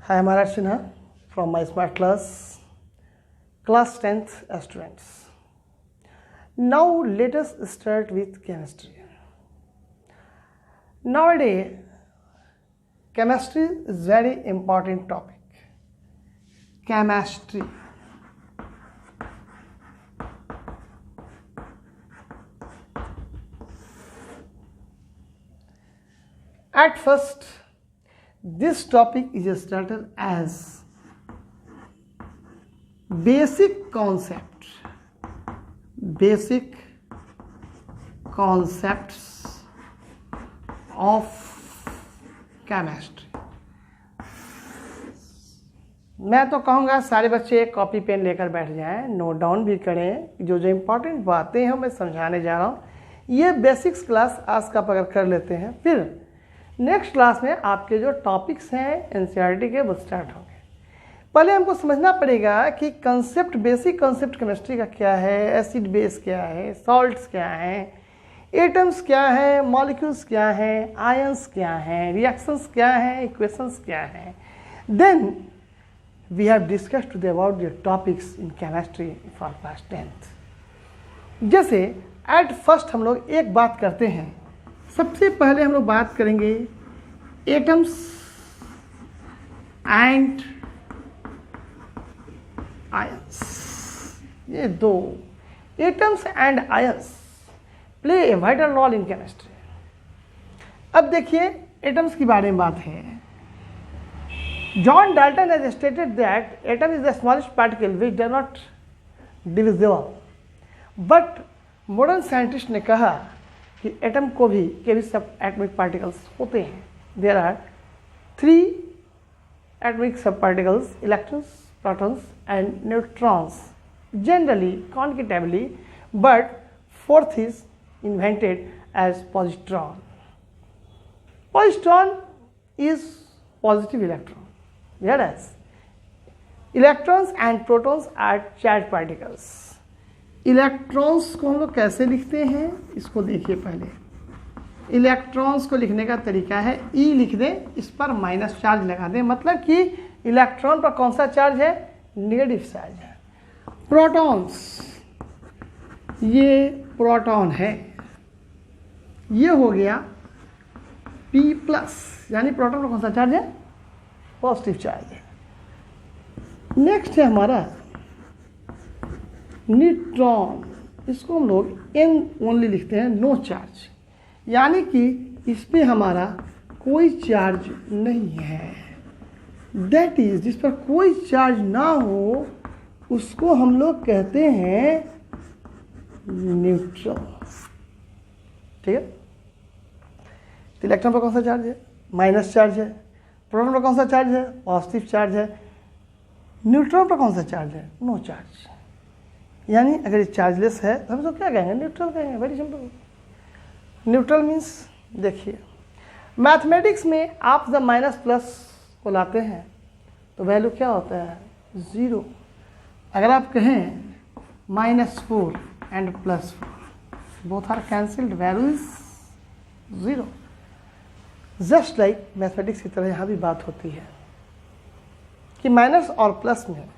Hi, I'm Arad Sinha from my smart class 10th students. Now let us start with chemistry. Nowadays, chemistry is very important topic. Chemistry. At first, this topic is started as basic concepts of chemistry. मैं तो कहूँगा सारे बच्चे copy pen लेकर बैठ जाएं, note down भी करें। जो जो इम्पोर्टेंट बातें हैं मैं समझाने जा रहा हूँ। ये बेसिक्स क्लास आज का पकड़ कर लेते हैं, फिर नेक्स्ट क्लास में आपके जो टॉपिक्स हैं एनसीईआरटी के वो स्टार्ट होंगे। पहले हमको समझना पड़ेगा कि कंसेप्ट, बेसिक कंसेप्ट केमिस्ट्री का क्या है, एसिड बेस क्या है, सॉल्ट्स क्या हैं, एटम्स क्या है, मॉलिक्यूल्स क्या हैं, आयंस क्या हैं, रिएक्शंस क्या हैं, इक्वेशंस क्या हैं। Then we have discussed today about the topics in chemistry for class 10th। जैसे एट फर्स्ट हम लोग एक बात करते हैं। सबसे पहले हम लोग बात करेंगे एटम्स एंड आयंस। ये दो atoms and ions play a vital role in chemistry. अब देखिए एटम्स की बारे में बात है। John Dalton has stated that atom is the smallest particle which do not divisible, but modern scientist ने कहा कि एटम को भी के भी सब एटॉमिक पार्टिकल्स होते हैं। There are 3 atomic sub particles, electrons, protons and neutrons, generally collectively, but 4th is invented as positron. Positron is positive electron, whereas electrons and protons are charged particles. Electrons को हम लोग कैसे लिखते हैं इसको देखिए। पहले इलेक्ट्रॉन्स को लिखने का तरीका है ई लिख दें, इस पर माइनस चार्ज लगा दें, मतलब कि इलेक्ट्रॉन पर कौन सा चार्ज है, नेगेटिव चार्ज है। प्रोटॉन्स, ये प्रोटॉन है, ये हो गया P+, यानी प्रोटॉन पर कौन सा चार्ज है, पॉजिटिव चार्ज है। नेक्स्ट है हमारा न्यूट्रॉन, इसको हम लोग N ओनली लिखते हैं, नो चार्ज, यानी कि इस पे हमारा कोई चार्ज नहीं है। दैट इज, जिस पर कोई चार्ज ना हो उसको हम लोग कहते हैं न्यूट्रॉन। ठीक है। तो इलेक्ट्रॉन पर कौन सा चार्ज है, माइनस चार्ज है। प्रोटॉन पर कौन सा चार्ज है, पॉजिटिव चार्ज है। न्यूट्रॉन पर कौन सा चार्ज है, नो चार्ज। यानी अगर ये चार्जलेस है तो हम इसको क्या कहेंगे, न्यूट्रल कहेंगे। Very simple. न्यूट्रल मीन्स, देखिए मैथमेटिक्स में आप जब माइनस प्लस को लाते हैं तो वैल्यू क्या होता है, 0। अगर आप कहें -4 and +4, both are cancelled, value is 0। Just like mathematics की तरह यहाँ भी बात होती है कि माइनस और प्लस में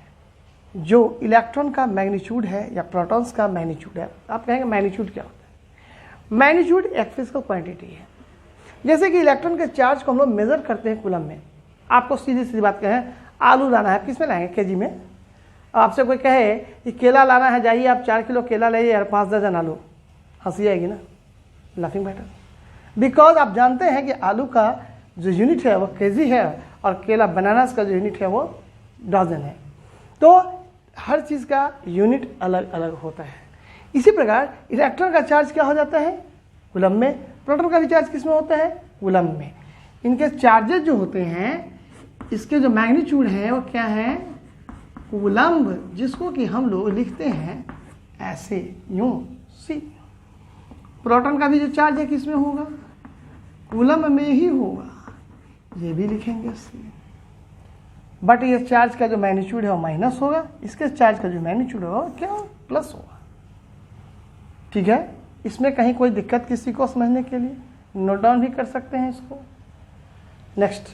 जो इलेक्ट्रॉन का मैग्नीट्यूड है या प्रोटॉन्स का मैग्नीट्यूड है, आप कहेंगे मैग्नीट्यूड क्या होता है। मैग्नीट्यूड एक फिजिकल क्वांटिटी है। जैसे कि इलेक्ट्रॉन के चार्ज को हम लोग मेजर करते हैं कूलम में। आपको सीधी सीधी बात कहें, आलू लाना है, किस में लाएंगे, केजी में। आपसे कोई कहे कि केला लाना है, जाइए आप 4 किलो केला लाइए और 5 दर्जन आलू, हंसी आएगी ना, लाफिंग मैटर। बिकॉज आप जानते हैं कि आलू का जो यूनिट है वो केजी है और केला बनानास का जो यूनिट है वो डजन है। तो हर चीज़ का यूनिट अलग अलग होता है। इसी प्रकार इलेक्ट्रॉन का चार्ज क्या हो जाता है, कूलम में। प्रोटॉन का भी चार्ज किस में होता है, कूलम में। इनके चार्जेस जो होते हैं, इसके जो मैग्नीट्यूड है वो क्या है, कूलम्ब, जिसको कि हम लोग लिखते हैं ऐसे, यूं, सी। प्रोटॉन का भी जो चार्ज है किस में होगा, कूलम में ही होगा, ये भी लिखेंगे सी। बट ये चार्ज का जो मैग्नीट्यूड है वो माइनस होगा, इसके चार्ज का जो मैग्नीट्यूड होगा वो क्या, प्लस होगा। ठीक है। इसमें कहीं कोई दिक्कत किसी को समझने के लिए नोट डाउन भी कर सकते हैं इसको। नेक्स्ट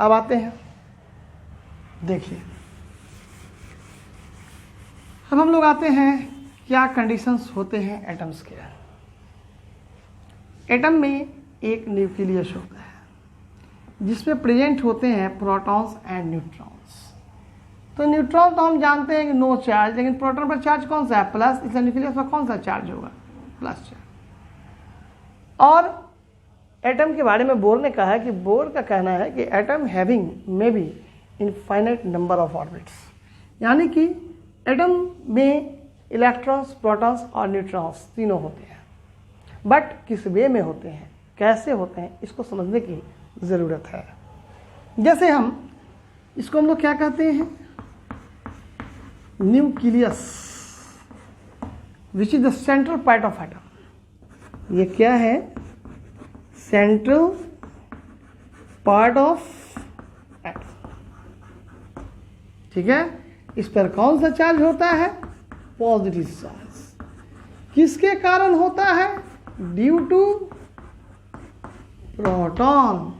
अब आते हैं देखिए, अब हम लोग आते हैं क्या कंडीशंस होते हैं एटम्स के। एटम में एक न्यूक्लियस होता है जिसमें प्रेजेंट होते हैं प्रोटॉन्स एंड न्यूट्रॉन्स। तो न्यूट्रॉन तो हम जानते हैं कि नो चार्ज, लेकिन प्रोटॉन पर चार्ज कौन सा है? प्लस, इसलिए न्यूक्लियस पर कौन सा चार्ज होगा? Plus charge. और एटम के बारे में बोर ने कहा है कि बोर का कहना है कि atom having may be infinite number of orbits, यानी कि एटम में इलेक्ट्रॉन्स, प्रोटॉन्स और न्यूट्रॉन्स तीनों होते हैं, बट किस वे में होते हैं, कैसे होते हैं, इसको समझने की ज़रूरत है। जैसे इसको हम लोग क्या कहते हैं? Nucleus, which is the central part of atom. ये क्या है? Central part of atom. ठीक है, इस पर कौन सा चार्ज होता है? Positive charge. किसके कारण होता है? Due to proton,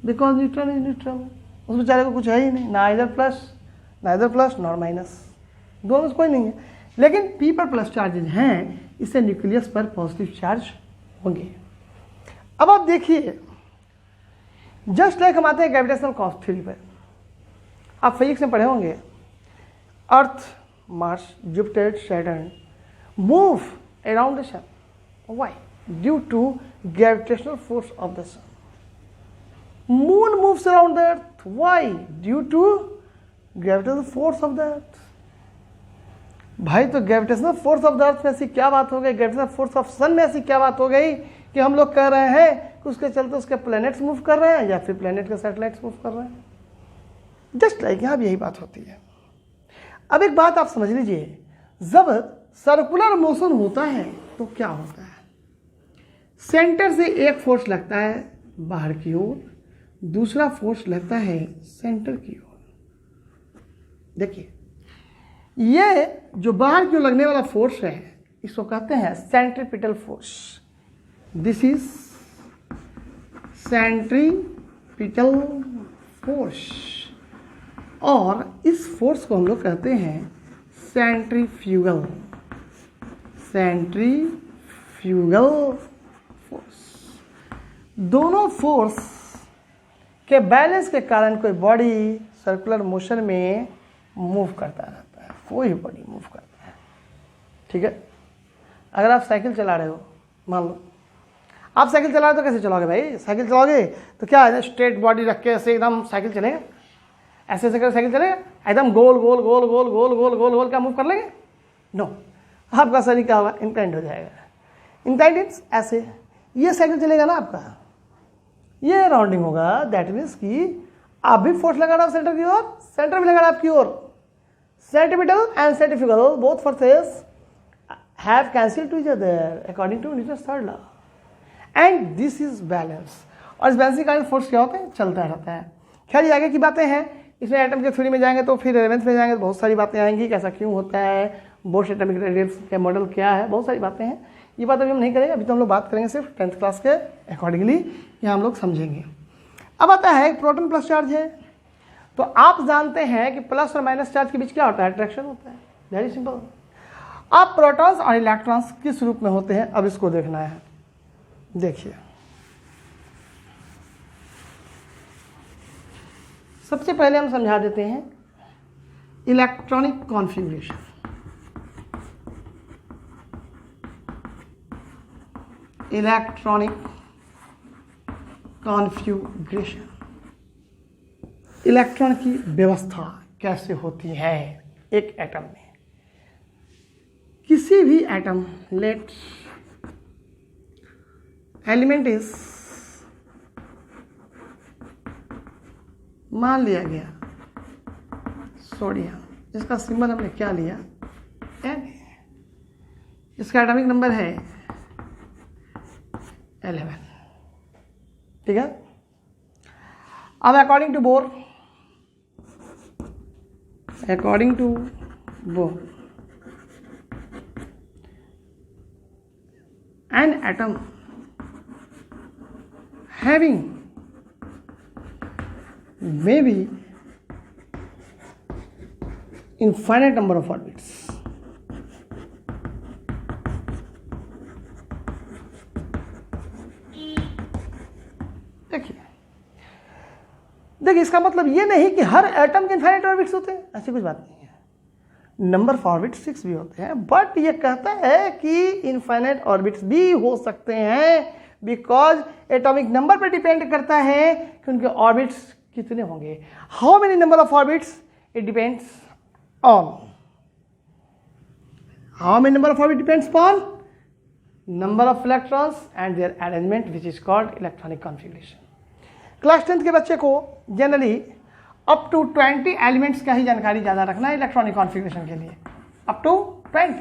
because neutron is neutral. उस बेचारे को कुछ है ही नहीं, नाइदर प्लस नॉर माइनस, दोनों से कोई नहीं है। लेकिन पी पर प्लस चार्जेज हैं, इससे न्यूक्लियस पर पॉजिटिव चार्ज होंगे। अब आप देखिए, जस्ट लाइक हम आते हैं ग्रेविटेशनल थ्योरी पर। आप फिजिक्स में पढ़े होंगे, earth, Mars, Jupiter, Saturn move around the sun. Why? Due to gravitational force of the sun. Moon moves around the earth. Why? Due to gravitational force of the earth. भाई, तो gravitational force of the earth में ऐसी क्या बात हो गई, gravitational force of सन में ऐसी क्या बात हो गई कि हम लोग कह रहे हैं कि उसके चलते उसके प्लैनेट्स मूव कर रहे हैं या फिर प्लैनेट के सैटेलाइट्स मूव कर रहे हैं? जस्ट लाइक यहाँ भी यही बात होती है। अब एक बात आप समझ लीजिए, जब सर्कुलर मोशन होता है तो क्या होता है? सेंटर से एक फोर्स लगता है बाहर की ओर, दूसरा फोर्स लगता है सेंटर की ओर। देखिए, ये जो बाहर की ओर लगने वाला फोर्स है, इसको कहते हैं centripetal force. This is centripetal force, और इस फोर्स को हम लोग कहते हैं सेंट्रीफ्यूगल फोर्स। दोनों फोर्स के बैलेंस के कारण कोई बॉडी सर्कुलर मोशन में मूव करता रहता है, कोई बॉडी मूव करता है। ठीक है, अगर आप साइकिल चला रहे हो, मान लो आप साइकिल चला रहे हो तो कैसे चलाओगे भाई? साइकिल चलाओगे तो क्या है, स्ट्रेट बॉडी रख के ऐसे एकदम साइकिल चलेगा? ऐसे ऐसे कर साइकिल चलेगा? एकदम गोल गोल गोल गोल गोल गोल गोल गोल क्या मूव कर लेंगे? नो, आपका शरीर क्या होगा? इंक्लाइंड हो जाएगा। इंक्लाइंड मीन्स ऐसे, ये साइकिल चलेगा ना आपका, ये राउंडिंग होगा। दैट मीन्स कि आप भी फोर्स लगा रहे हो सेंटर की ओर, सेंटर भी लगा रहा है आपकी ओर। Centripetal and centrifugal both forces have cancelled to each other according to Newton's third law, and this is balance. और इस बैलेंसिंग कारण फोर्स क्या होता है? चलता रहता है। खैर, ये आगे की बातें हैं, इसमें एटम के थ्योरी में जाएंगे तो फिर 11th में जाएंगे तो बहुत सारी बातें आएंगी, कैसा क्यों होता है, बोर्ड एटॉमिक रेडियस का मॉडल क्या है, बहुत सारी बातें हैं। ये बात अभी हम नहीं करेंगे, अभी तो हम लोग बात करेंगे सिर्फ 10th क्लास के अकॉर्डिंगली, यहाँ हम लोग समझेंगे। अब आता है प्रोटॉन प्लस चार्ज है, तो आप जानते हैं कि प्लस और माइनस चार्ज के बीच क्या होता है? अट्रैक्शन होता है। Very simple. अब प्रोटॉन्स और इलेक्ट्रॉन्स किस रूप में होते हैं, अब इसको देखना है। देखिए, सबसे पहले हम समझा देते हैं electronic configuration. Electronic configuration, electron की व्यवस्था कैसे होती है एक एटम में। किसी भी एटम, लेट एलिमेंट इज, मान लिया गया सोडियम, इसका सिंबल हमने क्या लिया? N। इसका एटॉमिक नंबर है 11। ठीक है, अब according to Bohr, an atom having maybe infinite number of orbits. देखिए इसका मतलब ये नहीं कि हर एटम के इनफाइनाइट ऑर्बिट्स होते हैं, ऐसी कुछ बात नहीं है। नंबर ऑफ ऑर्बिट्स 6 भी होते हैं, बट ये कहता है कि इनफाइनाइट ऑर्बिट्स भी हो सकते हैं, बिकॉज एटॉमिक नंबर पर डिपेंड करता है कि उनके ऑर्बिट्स कितने होंगे। How many number of orbits, it depends on how many number of orbit depends on number of electrons and their arrangement, which is called electronic configuration. Class 10th के बच्चे को जनरली अप टू 20 एलिमेंट्स का ही जानकारी ज़्यादा रखना है electronic configuration के लिए, अप टू 20,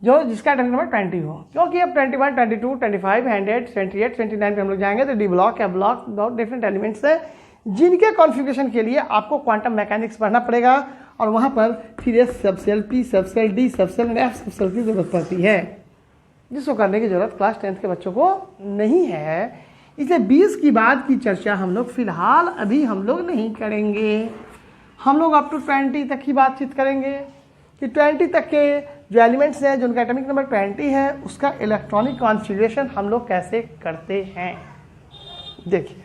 जो जिसका एटॉमिक नंबर 20 हो, क्योंकि अब 21, 22, 25, 100, 28, 29 पे हम लोग जाएंगे तो डी ब्लॉक, एफ ब्लॉक, बहुत डिफरेंट एलिमेंट्स हैं जिनके कॉन्फ़िगरेशन के लिए आपको क्वांटम मैकेनिक्स पढ़ना पड़ेगा, और वहाँ पर फिर S subshell, P subshell, D subshell, F subshell की जरूरत पड़ती है, जिसको करने की जरूरत क्लास 10th के बच्चों को नहीं है। इसलिए 20 की बाद की चर्चा हम लोग फिलहाल अभी हम लोग नहीं करेंगे। हम लोग अप टू 20 तक ही बातचीत करेंगे कि 20 तक के जो एलिमेंट्स हैं, जो उनका एटॉमिक नंबर 20 है, उसका इलेक्ट्रॉनिक कॉन्फ़िगरेशन हम लोग कैसे करते हैं। देखिए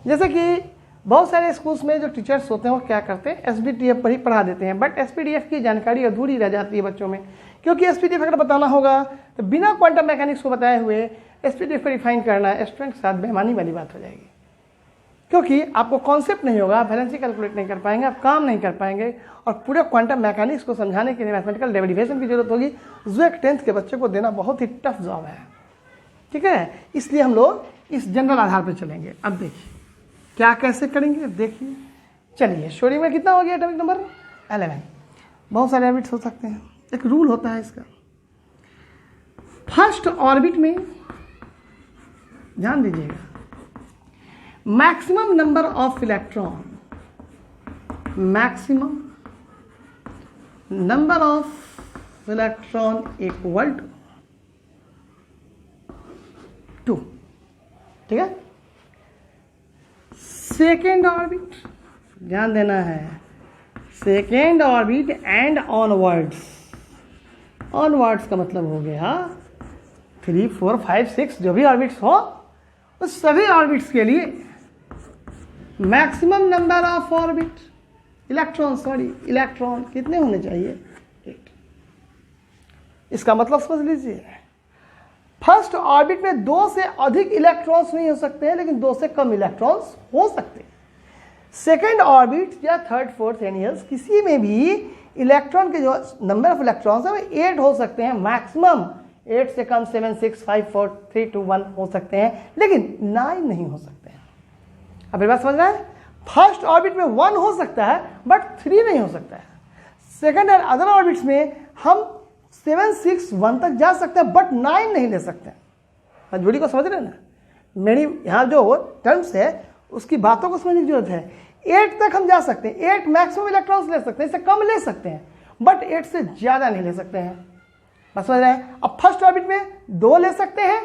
जैसे कि बहुत सारे स्कूल्स में जो टीचर्स होते हैं वो क्या करते हैं, SPDF पर ही पढ़ा देते हैं, बट SPDF की जानकारी अधूरी रह जाती है बच्चों में, क्योंकि SPDF अगर बताना होगा तो बिना क्वांटम मैकेनिक्स को बताए हुए SPDF को रिफाइन करना स्टूडेंट के साथ बेईमानी वाली बात हो जाएगी, क्योंकि आपको कॉन्सेप्ट नहीं होगा, आप वैलेंसी कैलकुलेट नहीं कर पाएंगे, आप काम नहीं कर पाएंगे, और पूरे क्वांटम मैकेनिक्स को समझाने के लिए मैथमेटिकल डेरिवेशन की जरूरत होगी, जो एक 10th के बच्चे को देना बहुत ही टफ जॉब है। ठीक है, इसलिए हम लोग इस जनरल आधार पर चलेंगे। अब देखिए क्या कैसे करेंगे, देखिए चलिए। सोडियम में कितना हो गया एटॉमिक नंबर 11। बहुत सारे ऑर्बिट्स हो सकते हैं, एक रूल होता है इसका। फर्स्ट ऑर्बिट में ध्यान दीजिएगा, maximum number of electron, maximum number of electron equal to 2। ठीक है, सेकेंड ऑर्बिट ध्यान देना है, second orbit and onwards. Onwards का मतलब हो गया 3, 4, 5, 6 जो भी ऑर्बिट्स हो, उस सभी ऑर्बिट्स के लिए maximum number of orbit electron कितने होने चाहिए, 8। इसका मतलब समझ लीजिए, फर्स्ट ऑर्बिट में 2 से अधिक इलेक्ट्रॉन्स नहीं हो सकते हैं, लेकिन 2 से कम इलेक्ट्रॉन्स हो सकते हैं। सेकेंड ऑर्बिट या थर्ड, फोर्थ एनियल्स किसी में भी इलेक्ट्रॉन के जो नंबर ऑफ इलेक्ट्रॉन्स है वो 8 हो सकते हैं मैक्सिमम। 8 से कम 7, 6, 5, 4, 3, 2, 1 हो सकते हैं, लेकिन 9 नहीं हो सकते हैं। अब ये बात समझ रहे हैं, फर्स्ट ऑर्बिट में 1 हो सकता है बट 3 नहीं हो सकता है। सेकेंड एंड अदर ऑर्बिट्स में हम 7, 6, 1 तक जा सकते हैं बट 9 नहीं ले सकते हैं। मजबूरी को समझ रहे हैं ना, मेरी यहाँ जो टर्म्स है उसकी बातों को समझने की जरूरत है। 8 तक हम जा सकते हैं, 8 मैक्सिमम इलेक्ट्रॉन्स ले सकते हैं, इससे कम ले सकते हैं बट 8 से ज़्यादा नहीं ले सकते हैं। बस समझ रहे हैं। अब फर्स्ट ऑर्बिट में 2 ले सकते हैं,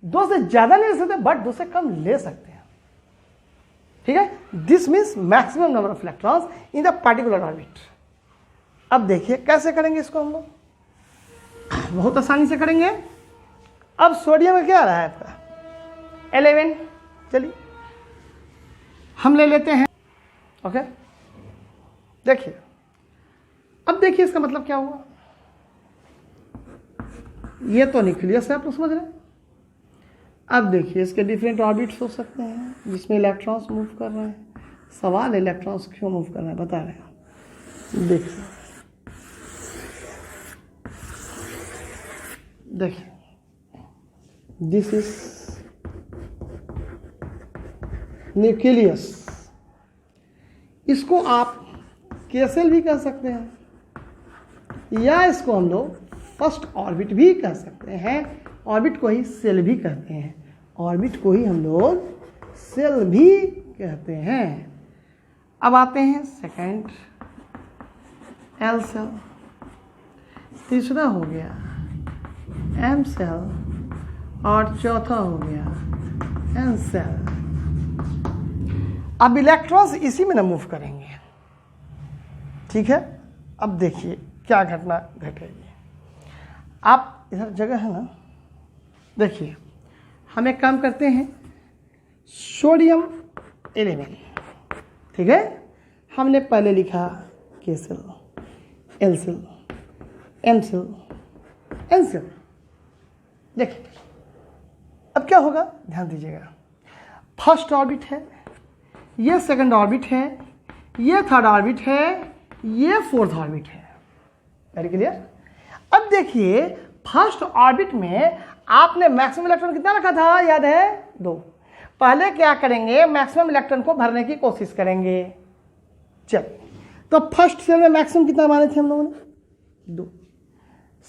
2 से ज़्यादा नहीं ले सकते बट 2 से कम ले सकते हैं। ठीक है, this means maximum number of electrons in the particular orbit. अब देखिए कैसे करेंगे इसको हम लोग, बहुत आसानी से करेंगे। अब सोडियम में क्या आ रहा है आपका 11, चलिए हम ले लेते हैं। ओके, देखिए अब देखिए इसका मतलब क्या हुआ, ये तो न्यूक्लियस है, आप लोग समझ रहे हैं। अब देखिए इसके डिफरेंट ऑर्बिट्स हो सकते हैं जिसमें इलेक्ट्रॉन्स मूव कर रहे हैं। सवाल इलेक्ट्रॉन्स क्यों मूव कर रहे हैं बता रहे हैं। देखिए दिस इज न्यूक्लियस, इसको आप केसेल भी कह सकते हैं या इसको हम लोग फर्स्ट ऑर्बिट भी कह सकते हैं। ऑर्बिट को ही सेल भी कहते हैं, ऑर्बिट को ही हम लोग सेल भी कहते हैं। अब आते हैं सेकंड एल सेल, तीसरा हो गया एम सेल और चौथा हो गया एन सेल। अब इलेक्ट्रॉन्स इसी में ना मूव करेंगे, ठीक है। अब देखिए क्या घटना घटेगी। आप इधर जगह है ना, देखिए हम एक काम करते हैं, सोडियम 11, ठीक है। हमने पहले लिखा KCl, LCl, MCl, NCl। देखिए अब क्या होगा, ध्यान दीजिएगा। फर्स्ट ऑर्बिट है, ये सेकंड ऑर्बिट है, ये थर्ड ऑर्बिट है, ये फोर्थ ऑर्बिट है। Very clear. अब देखिए फर्स्ट ऑर्बिट में आपने मैक्सिमम इलेक्ट्रॉन कितना रखा था, याद है, 2। पहले क्या करेंगे, मैक्सिमम इलेक्ट्रॉन को भरने की कोशिश करेंगे। चलिए, तो फर्स्ट सेल में मैक्सिमम कितना माने थे हम लोगों ने, 2।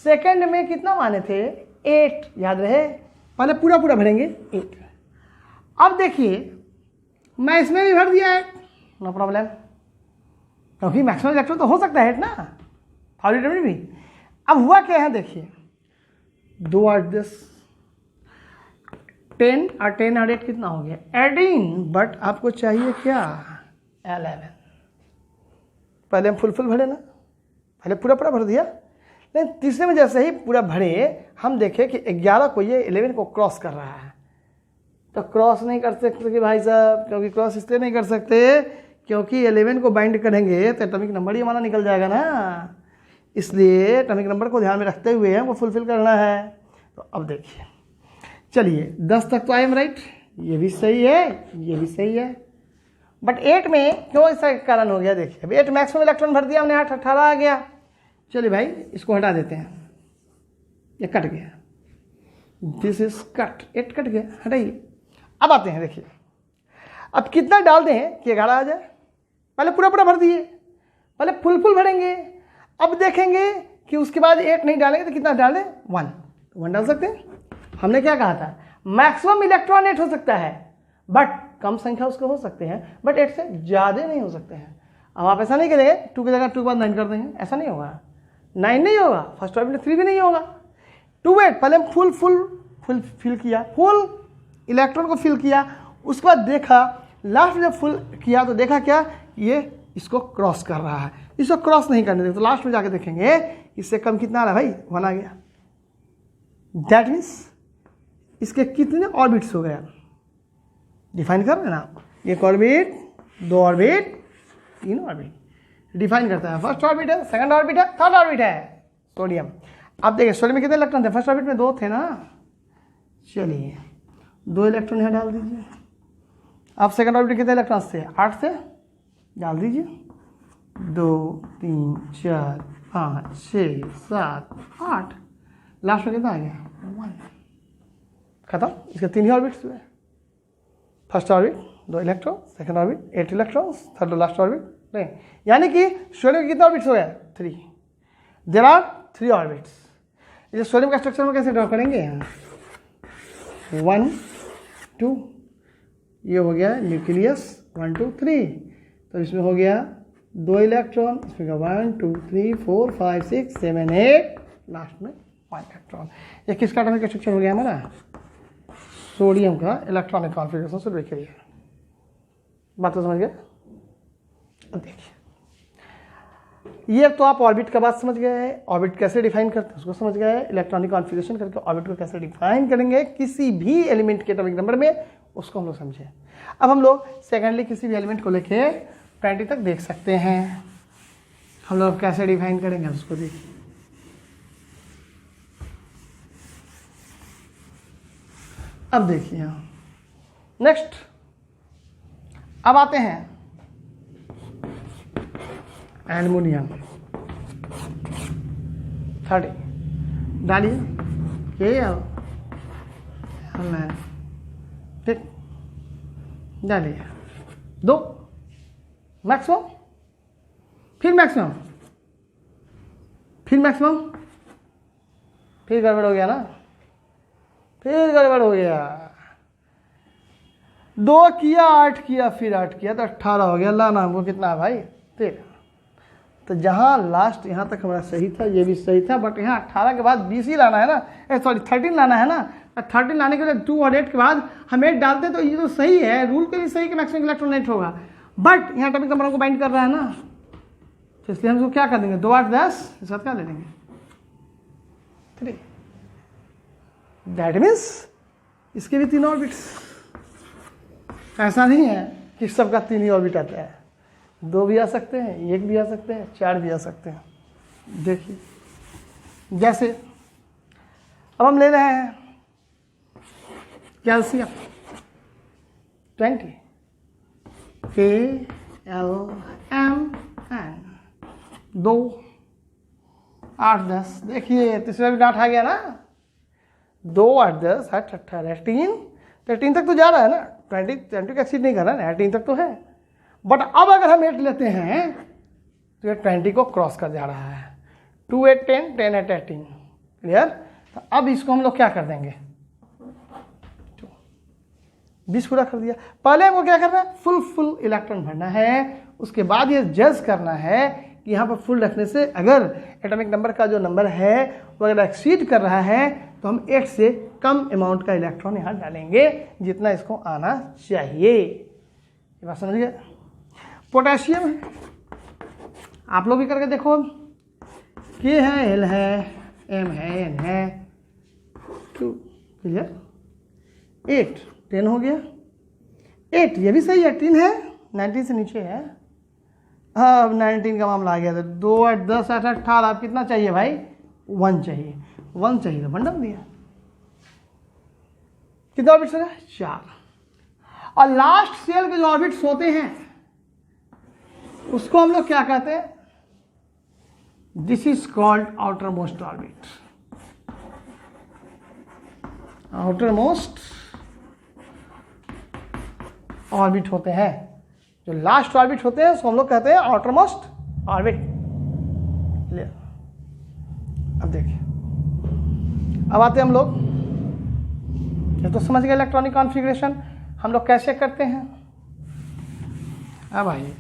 सेकंड में कितना माने थे, 8, याद रहे। पहले पूरा पूरा भरेंगे 8। अब देखिए मैं इसमें भी भर दिया 8, नो प्रॉब्लम, क्योंकि मैक्सिमम इलेक्ट्रॉन तो हो सकता है 8 ना, थर्ड में भी। अब हुआ क्या है, देखिए 2 8 10, 10 और 10 और 8 कितना हो गया, 18। बट आपको चाहिए क्या, 11। पहले हम फुल भरे ना, पहले पूरा पूरा भर दिया, लेकिन तीसरे में जैसे ही पूरा भरे हम देखें कि 11 को ये 11 को क्रॉस कर रहा है। तो क्रॉस नहीं कर सकते कि भाई साहब, क्योंकि क्रॉस इसलिए नहीं कर सकते क्योंकि 11 को बाइंड करेंगे तो एटॉमिक नंबर ही हमारा निकल जाएगा ना, इसलिए एटॉमिक नंबर को ध्यान में रखते हुए हमको फुलफिल करना है। तो अब देखिए, चलिए 10 तक तो आई एम राइट, ये भी सही है, ये भी सही है। बट 8 में क्यों इसका कारण हो गया, देखिए अभी 8 मैक्सिमम इलेक्ट्रॉन भर दिया हमने, 8 18 आ गया। चलिए भाई इसको हटा देते हैं, ये कट गया, दिस इज कट, 8 कट गया, हटाइए। अब आते हैं, देखिए अब कितना डाल दें कि 11 आ जाए। पहले पूरा पूरा भर दिए, पहले फुल भरेंगे। अब देखेंगे कि उसके बाद 8 नहीं डालेंगे तो कितना डालें, 1 डाल सकते हैं। हमने क्या कहा था, मैक्सिमम इलेक्ट्रॉन 8 हो सकता है, बट कम संख्या उसके हो सकते हैं, बट 8 से ज़्यादा नहीं हो सकते हैं। अब आप ऐसा नहीं करेंगे 2 की जगह 2 के बाद 9 कर देंगे, ऐसा नहीं होगा। 9 नहीं होगा, फर्स्ट ऑर्बिट 3 भी नहीं होगा। 2 8 पहले हम फुल फिल किया, फुल इलेक्ट्रॉन को फिल किया, उसके बाद देखा लास्ट में जब फुल किया तो देखा क्या, ये इसको क्रॉस कर रहा है, इसको क्रॉस नहीं करने देते। तो लास्ट में जाके देखेंगे इससे कम कितना आ रहा है भाई, 1 आ गया। दैट मीन्स इसके कितने ऑर्बिट्स हो गए, डिफाइन कर रहे हैं ना आप, 1 ऑर्बिट, 2 ऑर्बिट, 3 ऑर्बिट डिफाइन करता है। फर्स्ट ऑर्बिट है, सेकंड ऑर्बिट है, थर्ड ऑर्बिट है सोडियम। अब देखिए सोडियम में कितने इलेक्ट्रॉन थे, फर्स्ट ऑर्बिट में 2 थे ना। चलिए 2 इलेक्ट्रॉन यहाँ डाल दीजिए। अब सेकंड ऑर्बिट कितने इलेक्ट्रॉन्स थे, 8 से डाल दीजिए, 2 3 4 5 6 7 8, लास्ट में कितना आ गया, 1, खत्म। इसके 3 ही ऑर्बिट्स हुए, first orbit 2 electron, second orbit 8 electrons, third last orbit नहीं। यानी कि सोडियम के कितने ऑर्बिट्स हो गए, 3। There are 3 orbits. इसे सोडियम का स्ट्रक्चर में कैसे ड्रॉ करेंगे, 1 2, ये हो गया न्यूक्लियस 1 2 3। तो इसमें हो गया 2 इलेक्ट्रॉन, इसमें 1 2 3 4 5 6 7 8, लास्ट में 1 इलेक्ट्रॉन। ये किसका एटॉमिक स्ट्रक्चर हो गया हमारा, सोडियम का इलेक्ट्रॉनिक कॉन्फ़िगरेशन से देखिए। बात तो समझ गए। अब देखिए ये तो आप ऑर्बिट का बात समझ गए हैं, ऑर्बिट कैसे डिफाइन करते हैं उसको समझ गए, इलेक्ट्रॉनिक कॉन्फ़िगरेशन करके ऑर्बिट को कैसे डिफाइन करेंगे किसी भी एलिमेंट के एटॉमिक नंबर में, उसको हम लोग समझे। अब हम लोग सेकेंडली किसी भी एलिमेंट को लेके 20 तक देख सकते हैं, हम लोग कैसे डिफाइन करेंगे उसको देखिए। अब देखिए नेक्स्ट, अब आते हैं एल्युमिनियम 30 डालिए, ठीक डालिए, 2 मैक्सिमम, फिर मैक्सिमम, फिर मैक्सिमम, फिर गड़बड़ हो गया ना, फिर गड़बड़ हो गया, 2 किया 8 किया फिर 8 किया तो 18 हो गया। लाना हमको कितना है भाई, 13। तो जहाँ लास्ट यहाँ तक हमारा सही था, ये भी सही था, बट यहाँ 18 के बाद 20 ही लाना है ना, सॉरी 13 लाना है ना। 13 लाने के लिए 2 और 8 के बाद हम 8 डालते तो ये तो सही है, रूल के लिए सही कि मैक्सिमम इलेक्ट्रॉन 8 होगा, बट यहाँ एटॉमिक नंबरों को बाइंड कर रहा है ना, तो इसलिए हम इसको क्या कर देंगे, 2 8 10 इस साथ क्या ले लेंगे 3। दैट मीन्स इसके भी 3 ऑर्बिट्स। ऐसा नहीं है कि सबका 3 ही ऑर्बिट आता है, 2 भी आ सकते हैं, 1 भी आ सकते हैं, 4 भी आ सकते हैं। देखिए जैसे अब हम ले रहे हैं कैल्शियम 20 KLMN 2 8 10। देखिए तीसरा भी डांट आ गया ना, 2 8 10 8 18 13 तक तो जा रहा है ना, 20 का एक्सीड नहीं कर रहा है, 18 तक तो है। बट अब अगर हम 8 लेते हैं तो ये 20 को क्रॉस कर जा रहा है। 2 8 10 10 8 18 क्लियर। तो अब इसको हम लोग क्या कर देंगे, 20 पूरा कर दिया। पहले हमको क्या करना है, फुल इलेक्ट्रॉन भरना है, उसके बाद ये जज करना है कि यहाँ पर फुल रखने से अगर एटॉमिक नंबर का जो नंबर है वो अगर एक्सीड कर रहा है तो हम 8 से कम अमाउंट का इलेक्ट्रॉन यहाँ डालेंगे जितना इसको आना चाहिए। ये बात समझ गए। पोटेशियम है, आप लोग भी करके देखो, के है, एल है, एम है, एन है, 2 क्लियर। 8 10 हो गया, 8 ये भी सही है, 10 है, 19 से नीचे है। हाँ अब 19 का मामला आ गया था। 2 8 10 8 18 अब कितना चाहिए भाई, 1 चाहिए, 1 चाहिए तो 1 डाल दिया। कितना ऑर्बिट्स है, 4। और लास्ट सेल के जो ऑर्बिट्स होते हैं उसको हम लोग क्या कहते हैं, this is called outer most orbit. Outer most orbit होते हैं, जो लास्ट ऑर्बिट होते हैं उसको हम लोग कहते हैं आउटर मोस्ट ऑर्बिट। अब देखिए, अब आते हैं हम लोग, ये तो समझ गए इलेक्ट्रॉनिक कॉन्फ़िगरेशन हम लोग कैसे करते हैं। अब आइए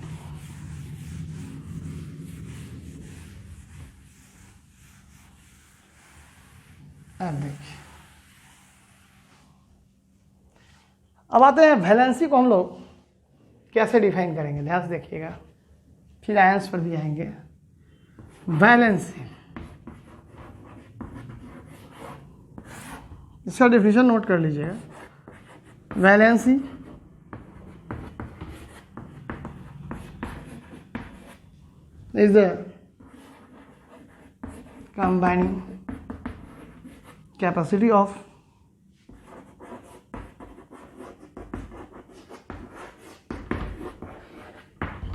अब देखिए, अब आते हैं वैलेंसी को हम लोग कैसे डिफाइन करेंगे, ध्यान से देखिएगा, फिर आयंस पर भी आएंगे। वैलेंसी, इसका डिफिनेशन नोट कर लीजिएगा। Valency is the combining capacity of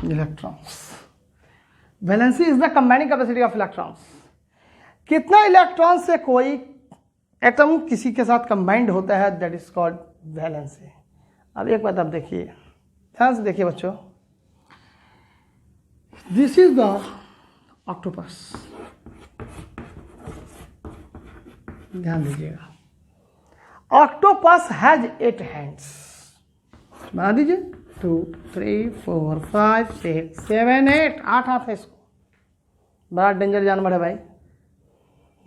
electrons. Valency is the combining capacity of electrons. कितना इलेक्ट्रॉन से कोई एटम किसी के साथ कंबाइंड होता है, दैट इज कॉल्ड वैलेंसी। अब एक बात आप देखिए, ध्यान से देखिए बच्चों, दिस इज द ऑक्टोपस, ध्यान दीजिएगा। ऑक्टोपस हैज 8 हैंड्स, बना दीजिए, 2 3 4 5 6 7 8 हाथ है इसको। बड़ा डेंजर जानवर है भाई,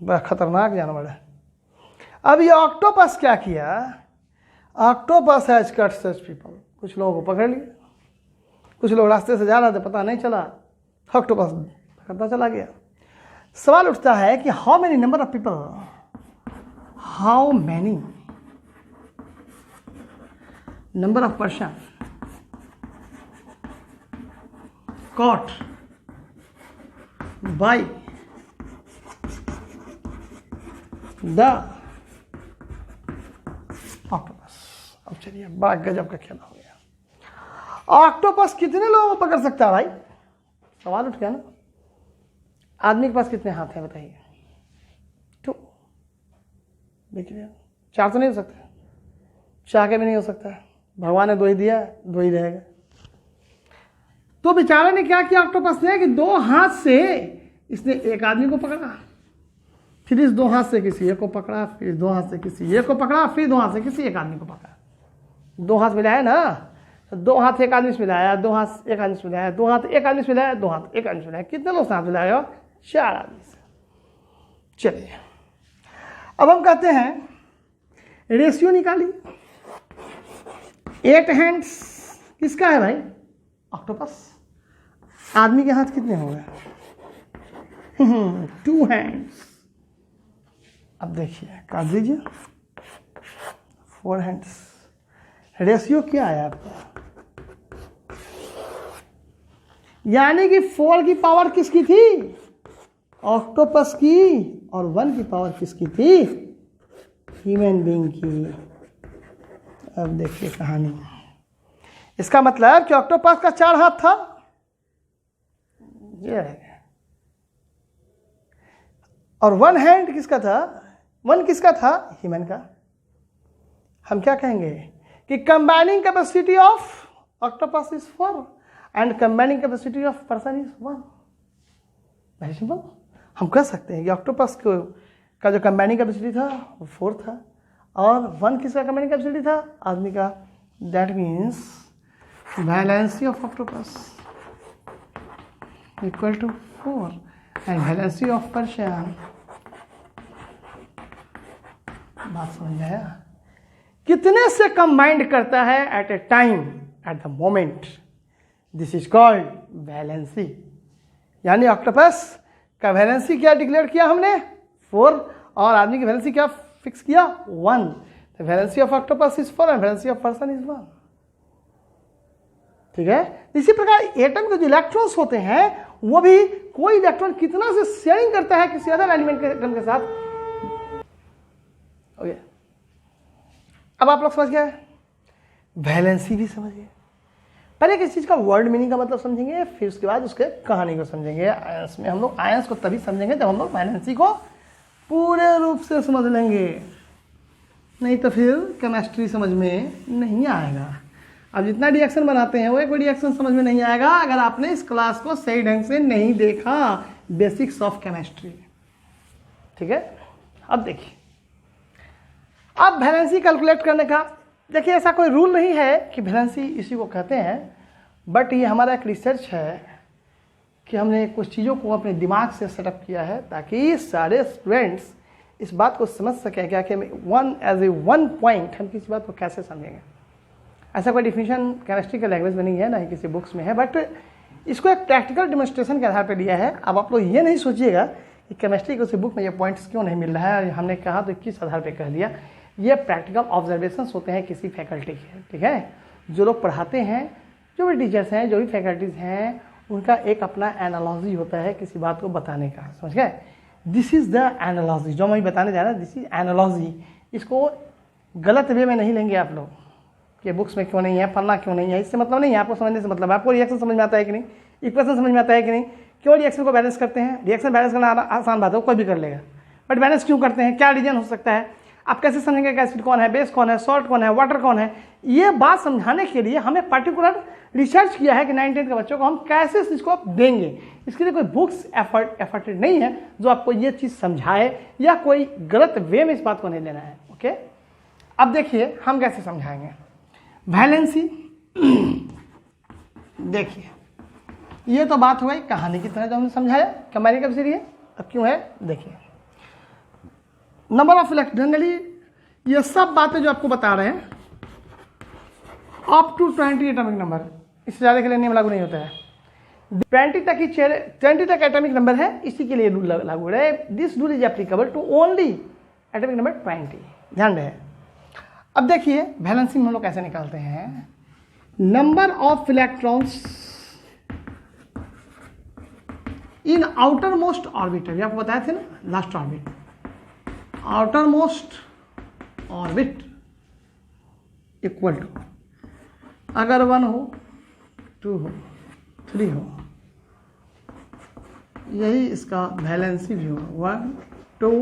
बड़ा खतरनाक जानवर है। अब ये ऑक्टोपस क्या किया, octopus has cut such people, कुछ लोगों को पकड़ लिया, कुछ लोग रास्ते से जा रहे थे, पता नहीं चला, ऑक्टोपस पकड़ता चला गया। सवाल उठता है कि how many number of people, how many number of person caught by the octopus। अब चलिए, बड़ा गजब का खेल हो गया। ऑक्टोपस कितने लोगों को पकड़ सकता है भाई, सवाल उठ गया ना। आदमी के पास कितने हाथ हैं बताइए, 2, देखिए 4 तो नहीं हो सकता, चाह के भी नहीं हो सकता, भगवान ने 2 ही दिया, 2 ही रहेगा। तो बेचारे ने क्या किया ऑक्टोपस ने कि 2 हाथ से इसने एक आदमी को पकड़ा, फिर इस 2 हाथ से किसी एक को पकड़ा, फिर इस 2 हाथ से किसी एक को पकड़ा, फिर 2 हाथ से किसी एक आदमी को पकड़ा। 2 हाथ मिलाया ना, तो 2 हाथ एक आदमी से मिलाया, 2 हाथ एक आदमी से मिलाया, 2 हाथ एक आदमी से मिलाया, 2 हाथ एक आदमी से मिलाया। कितने लोग साथ मिलाया, 4 आदमी से। चलिए अब हम कहते हैं रेशियो निकालिए। 8 हैंड्स किसका है भाई, ऑक्टोपस। आदमी के हाथ कितने हो गए? 2 हैंड्स। अब देखिए कर दीजिए 4 हैंड्स। रेशियो क्या आया आपका? यानी कि 4 की पावर किसकी थी? ऑक्टोपस की, और 1 की पावर किसकी थी? ह्यूमन बीइंग की। अब देखिए कहानी। इसका मतलब कि ऑक्टोपस का 4 हाथ था, ये है, और 1 हैंड किसका था? 1 किसका था? ह्यूमन का। हम क्या कहेंगे कि combining capacity of octopus is 4 and combining capacity of person is 1। Very simple. हम कह सकते हैं कि ऑक्टोपस का जो कंबाइनिंग कैपेसिटी था वो 4 था, और 1 किसका कंबाइनिंग कैपेसिटी था? आदमी का। That means valency of octopus equal to 4 and valency of person. बात समझ में आया? कितने से कंबाइंड करता है at a time, at the moment. This is called valency. यानी ऑक्टोपस का वैलेंसी क्या डिक्लेयर किया हमने? 4, और आदमी की वैलेंसी क्या फिक्स किया? 1। The valency of octopus is 4 and valency of person is 1। ठीक है। इसी प्रकार एटम के जो इलेक्ट्रॉन्स होते हैं वो भी कोई इलेक्ट्रॉन कितना से शेयरिंग करता है किसी अदर एलिमेंट के एटम के साथ। ओके, अब आप लोग समझ गए, वैलेंसी भी समझ गए। पहले किसी चीज का वर्ड मीनिंग का मतलब समझेंगे, फिर उसके बाद उसके कहानी को समझेंगे। आयंस में हम लोग आयंस को तभी समझेंगे जब हम लोग वैलेंसी को पूरे रूप से समझ लेंगे, नहीं तो फिर केमिस्ट्री समझ में नहीं आएगा। अब जितना रिएक्शन बनाते हैं वो एक रिएक्शन समझ में नहीं आएगा अगर आपने इस क्लास को सही ढंग से नहीं देखा, बेसिक्स ऑफ केमिस्ट्री। ठीक है। अब देखिए, अब वैलेंसी कैलकुलेट करने का, देखिए ऐसा कोई रूल नहीं है कि वैलेंसी इसी को कहते हैं, बट ये हमारा एक रिसर्च है कि हमने कुछ चीज़ों को अपने दिमाग से सेटअप किया है ताकि सारे स्टूडेंट्स इस बात को समझ सकें क्या कि एज ए वन पॉइंट हम किसी बात को कैसे समझेंगे। ऐसा कोई डिफिनीशन केमिस्ट्री के लैंग्वेज में नहीं है, ना ही किसी बुक्स में है, बट इसको एक प्रैक्टिकल डेमोन्स्ट्रेशन के आधार पर लिया है। अब आप लोग ये नहीं सोचिएगा कि केमिस्ट्री के उसी बुक में ये पॉइंट्स क्यों नहीं मिल रहा है, हमने कहा तो किस आधार पर कह दिया। ये प्रैक्टिकल ऑब्जर्वेशंस होते हैं किसी फैकल्टी के। ठीक है। जो लोग पढ़ाते हैं, जो भी टीचर्स हैं, जो भी फैकल्टीज हैं, उनका एक अपना एनालॉजी होता है किसी बात को बताने का। समझ गए? दिस इज द एनालॉजी जो मैं बताने जा रहा हूँ, दिस इज एनालॉजी। इसको गलत वे में नहीं लेंगे आप लोग कि बुक्स में क्यों नहीं है, पढ़ना क्यों नहीं है, इससे मतलब नहीं है। आपको समझने से मतलब है आपको रिएक्शन समझ में आता है कि नहीं, इक्वेशन समझ में आता है कि नहीं, क्यों रिएक्शन को बैलेंस करते हैं। रिएक्शन बैलेंस करना आसान बात है, कोई भी कर लेगा, बट बैलेंस क्यों करते हैं, क्या रीजन हो सकता है, आप कैसे समझेंगे कि एसिड कौन है, बेस कौन है, सॉल्ट कौन है, वाटर कौन है। ये बात समझाने के लिए हमें पर्टिकुलर रिसर्च किया है कि 9th के बच्चों को हम कैसे इस चीज़ को देंगे। इसके लिए कोई बुक्स एफर्टेड नहीं है जो आपको ये चीज़ समझाए, या कोई गलत वे में इस बात को नहीं लेना है। ओके, अब देखिए हम कैसे समझाएंगे वैलेंसी। देखिए ये तो बात हो गई कहानी की तरह जो हमने समझाया कि हमारी कब से है, अब क्यों है। देखिए नंबर ऑफ इलेक्ट्रॉन, जनरली ये सब बातें जो आपको बता रहे हैं अप टू 20 एटॉमिक नंबर, इससे ज़्यादा के लिए नियम लागू नहीं होता है। 20 तक एटॉमिक नंबर है, इसी के लिए रूल लागू है। This rule is applicable to only atomic number 20। ध्यान रहे। अब देखिए वैलेंसी में हम लोग कैसे निकालते हैं। Number of electrons in outer most orbiter, ये आपको बताए थे ना, last orbit, outer most orbit equal to, अगर 1 हो, 2 हो, 3 हो, यही इसका वैलेंसी भी होगा, 1, 2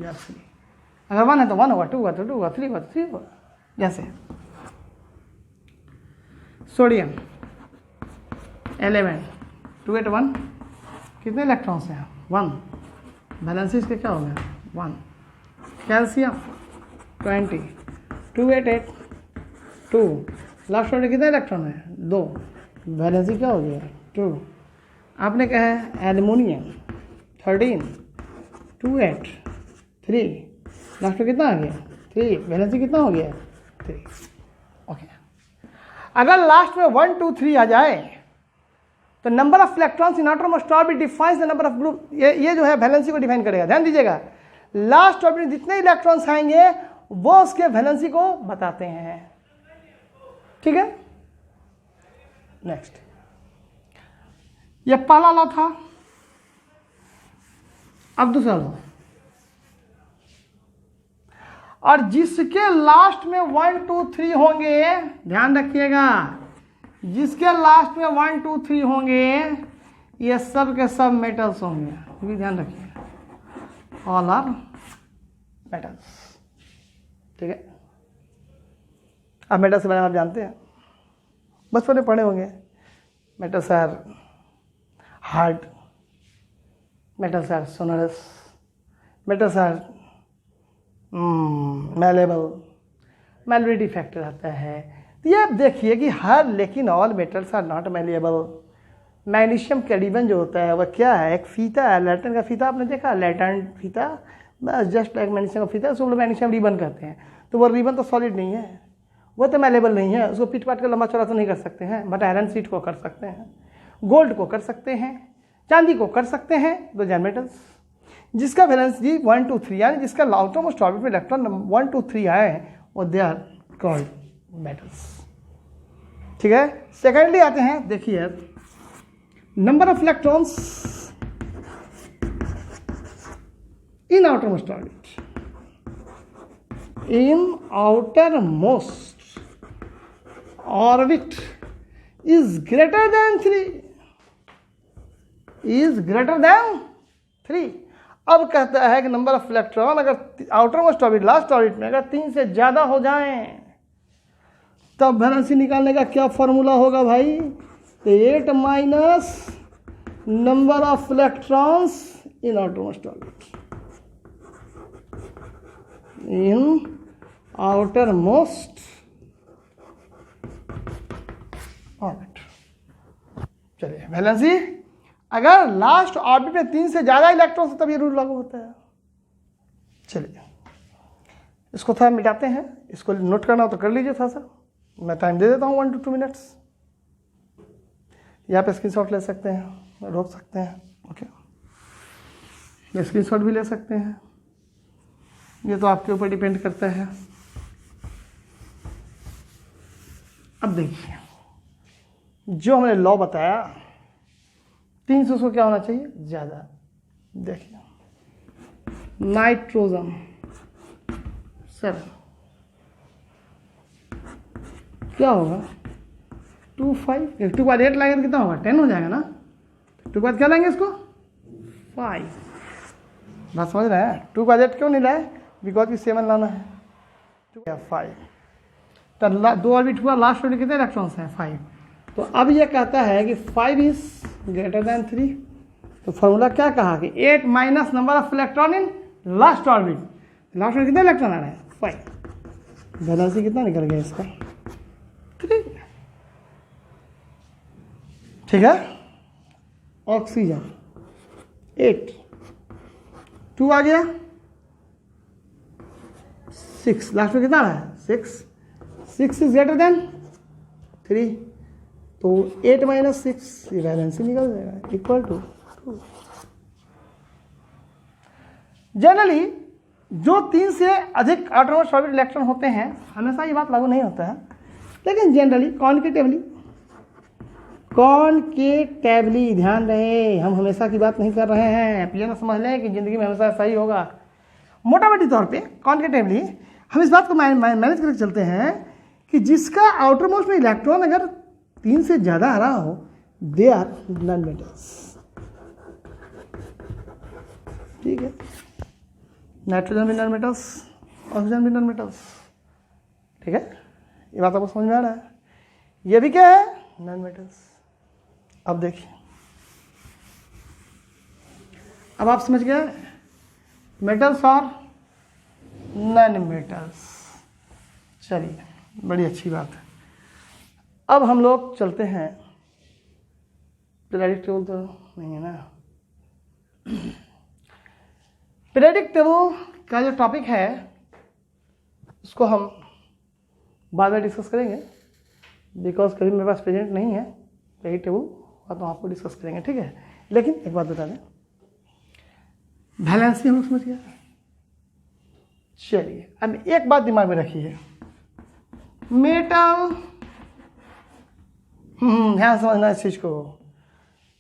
या 3। अगर 1 है तो 1 होगा, 2 होगा तो 2 होगा, 3 होगा तो 3 होगा। जैसे सोडियम 11, 2 8 1, कितने इलेक्ट्रॉन्स हैं? 1। वैलेंसी इसके क्या हो गया? 1। कैल्शियम 20, 2 8 8 2, लास्ट में कितने इलेक्ट्रॉन है? 2। वैलेंसी क्या हो गया? 2। आपने कहा है एल्युमिनियम 13, 2 8 3, लास्ट में कितना आ गया? 3। वैलेंसी कितना हो गया? 3। ओके, अगर लास्ट में 1 2 3 आ जाए तो number of electrons in outer most orbit defines the number of group, ये जो है वैलेंसी को डिफाइन करेगा। ध्यान दीजिएगा, लास्ट ऑर्बिट में जितने इलेक्ट्रॉन्स आएंगे वो उसके वैलेंसी को बताते हैं। ठीक है, नेक्स्ट, ये पहला लॉ था। अब दूसरा लॉ, और जिसके लास्ट में 1 2 3 होंगे, ध्यान रखिएगा, जिसके लास्ट में 1 2 3 होंगे ये सब के सब मेटल्स होंगे, ये भी ध्यान रखिएगा, ऑल आर मेटल्स। ठीक है, अब मेटल्स के बारे में आप जानते हैं, बचपन में पढ़े होंगे। Metals are hard, metals are sonorous, metals are malleable, malleability factor आता है। तो ये आप देखिए कि हर, लेकिन all metals are not malleable. Magnesium cadmium जो होता है वह क्या है, एक फीता है, लैटन का फीता आपने देखा, लैटन फीता, बस जस्ट लाइक मैग्नीशियम का फीता, उसको लोग मैग्नीशियम रिबन कहते हैं। तो वो रिबन तो सॉलिड नहीं है, वो तो मैलेबल नहीं है, उसको पीट पाट कर लंबा चौड़ा तो नहीं कर सकते हैं, बट आयरन शीट को कर सकते हैं, गोल्ड को कर सकते हैं, चांदी को कर सकते हैं। दो जैन मेटल्स जिसका वैलेंस जी 1 2 3, यानी जिसका आउटरमोस्ट ऑर्बिट में इलेक्ट्रॉन 1 2 3 आए हैं, वो दे आर कॉल्ड मेटल्स। ठीक है, सेकेंडली आते हैं, देखिए number of electrons in outermost orbit, in outermost orbit is greater than 3, is greater than 3। अब कहता है कि नंबर ऑफ इलेक्ट्रॉन अगर आउटरमोस्ट ऑर्बिट, लास्ट ऑर्बिट में अगर 3 से ज़्यादा हो जाएं, तब वैलेंसी निकालने का क्या फॉर्मूला होगा भाई, तो 8 minus number of electrons in outermost orbit, in outermost orbit. चलिए, वैलेंसी अगर लास्ट ऑर्बिट में 3 से ज़्यादा इलेक्ट्रॉन से तब ये रूल लागू होता है। चलिए, इसको थोड़ा मिटाते हैं, इसको नोट करना हो तो कर लीजिए थोड़ा सा, मैं टाइम दे देता हूँ 1 to 2 मिनट्स। यहाँ पे स्क्रीनशॉट ले सकते हैं, रोक सकते हैं, ओके, स्क्रीनशॉट भी ले सकते हैं, ये तो आपके ऊपर डिपेंड करता है। अब देखिए, जो हमने लॉ बताया 300 को क्या होना चाहिए, ज़्यादा। देखिए, नाइट्रोजन 7 क्या होगा, 2 5, 2 के बाद 8 लाएंगे तो कितना होगा, 10 हो जाएगा ना। 2 के बाद क्या लाएंगे इसको, 5। बात समझ रहे हैं, 2 के बाद 8 क्यों नहीं लाए, बिकॉज की 7 लाना है, 5। तो 2 ऑर्बिट हुआ, लास्ट ऑर्बिट कितने इलेक्ट्रॉन्स हैं, 5। तो अब ये कहता है कि 5 इज ग्रेटर देन 3। तो फॉर्मूला क्या कहा कि 8 minus number of electron in last orbit, last orbit कितने इलेक्ट्रॉन आ रहे हैं, 5। वैलेंसी कितना निकल गया इसका, 3। ठीक है, ऑक्सीजन 8, 2 आ गया, 6, लास्ट में कितना है, 6 इज ग्रेटर देन 3। तो 8 माइनस 6, ये वैलेंसी निकल जाएगा, इक्वल टू 2। जनरली जो 3 से अधिक आउटरमोस्ट ऑर्बिट इलेक्ट्रॉन होते हैं, हमेशा ये बात लागू नहीं होता है, लेकिन जनरली कॉन्केटिवली ध्यान रहे, हम हमेशा की बात नहीं कर रहे हैं, ये ना समझ लें कि ज़िंदगी में हमेशा सही होगा। मोटा मोटी तौर पे कॉन्केटिवली हम इस बात को मैनेज करके चलते हैं कि जिसका आउटर मोस्ट में इलेक्ट्रॉन अगर 3 से ज़्यादा आ रहा हो, दे आर नॉन मेटल्स। ठीक है, नाइट्रोजन भी नॉन मेटल्स, ऑक्सीजन भी नॉन मेटल्स। ठीक है, ये बात आपको समझ में आ रहा है, ये भी क्या है, नॉन मेटल्स। अब देखिए, अब आप समझ गए मेटल्स और नॉन मेटल्स। चलिए, बड़ी अच्छी बात है। अब हम लोग चलते हैं, पीरियडिक टेबल तो नहीं है ना, पीरियडिक टेबल का जो टॉपिक है उसको हम बाद में डिस्कस करेंगे, बिकॉज कभी मेरे पास प्रेजेंट नहीं है पीरियडिक टेबल। बात हम आपको डिस्कस करेंगे, ठीक है। लेकिन एक बात बता दें, वैलेंसी हम लोग समझ गए। चलिए अब एक बात दिमाग में रखिए, मेटल, ध्यान समझना इस चीज को,